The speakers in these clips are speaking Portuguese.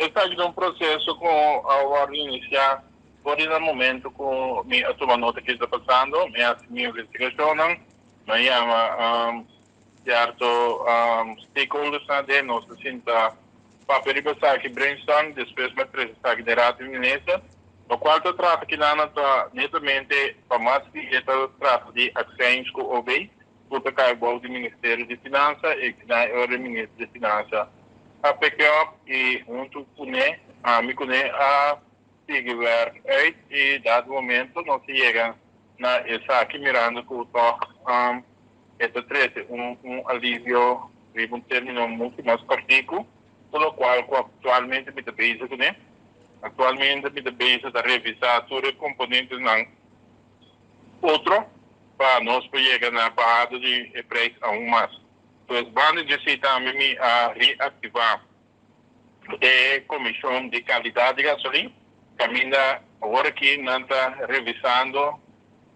está aqui um processo com a hora iniciar, por esse momento, com a tua nota que está passando, minha investigação, mas certo, stakeholders na de nós, assim, tá, para verificar que brainstorm, depois me apresentar aqui de rato ministra, no qual se trata que não está netamente para mais que trata de ações que o OBEI, porque cai o Ministério de Finanças e que não é o Ministro de Finanças. A PQ e junto com ele, me conhe a seguir uit e dado momento não se chega na essa aqui mirando com o toque essa trete alívio de término muito mais prático, pelo qual atualmente me base com ele. Atualmente me base da revisar todos os componentes não outro para nós chegar na barra de preço a mais. Então, vamos necessitar também a reativar a comissão de qualidade de gasolina, que ainda agora que não está revisando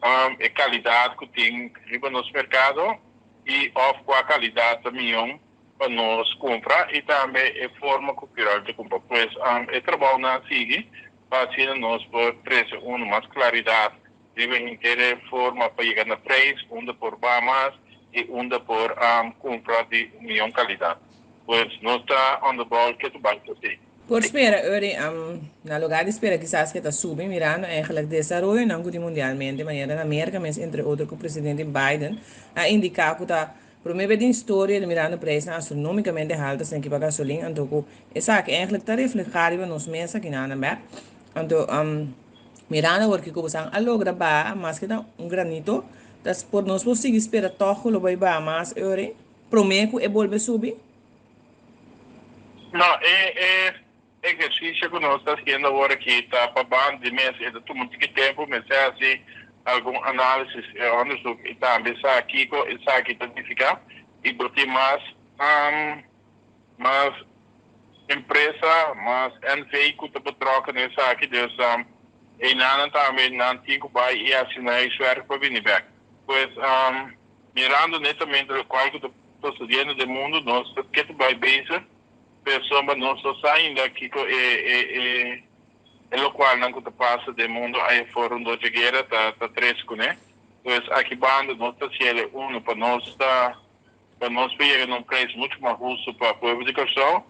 a qualidade que tem no mercado e a qualidade também para nós comprar e também a forma cultural de comprar. Pois, o trabalho na SIG para ser nós por preço uma mais claridade de ter forma para chegar na preço, onde por mais e onde por comprar de melhor qualidade. Pois, nós está on the ball que tu vai fazer. Por espera, Uri, na lugar de espera quizás que está subindo, mirando eigenlijk desarrollo não que mundialmente, mas na América, mas entre outros, que o presidente Biden a indicar que está por meio de história de mirando preços astronomicamente altos em que para gasolina, então essa que eigenlijk está refletido nos meses aqui na América, então mirando porque como são a logra ba, mas que dá granito, das por nós conseguir esperar todo o vai ba mais, Uri, prometo e volve subir. Não, exercício que nós estamos fazendo agora que está para banda de mês, é de muito tempo, mas é assim, algum análise, onde está a aqui, está aqui identificar, e botar mais empresa, mais veículo para troca nessa aqui, dus, e nada também, não tinha que vai e assinar isso para vir back. Pois, mirando netamente o qual que estou estudando do mundo, nós que tu vai base pessoa não só saindo daqui é o qual não que passa do mundo aí fora onde guerra tá tresco, né? Pois aqui banda nós está sendo para nós pegar um preço muito mais justo para a publicação,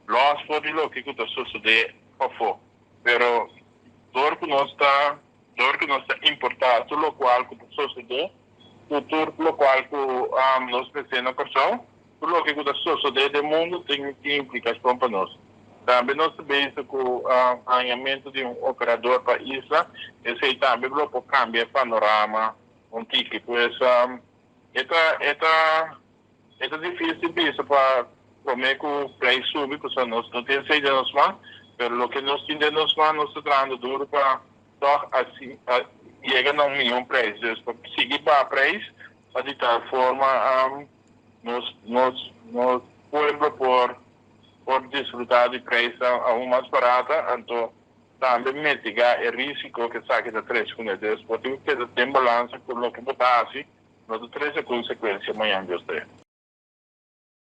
nós podemos o que está sucedendo para fora. Pero dor que nós está importar tudo o qual que está sucedendo, tudo o qual que nós precisamos pessoa por lo que o sucede do mundo tem implicação para nós. Também nós sabemos que o alinhamento de operador para isso, esse também pode cambiar o panorama um pouco. Pois, é difícil isso para como é que o preço sube, porque nós não temos saída nos mãos, mas o que nós temos nos mãos, nós estamos dando duro para assim, chegar a milhão de preços. Para seguir para o preço, de tal forma, nós podemos por desfrutar de preço aún mais barata, então também mitigar o risco que saque da três com eles, porque tem balança por lo que botar assim, nós três consequências amanhã de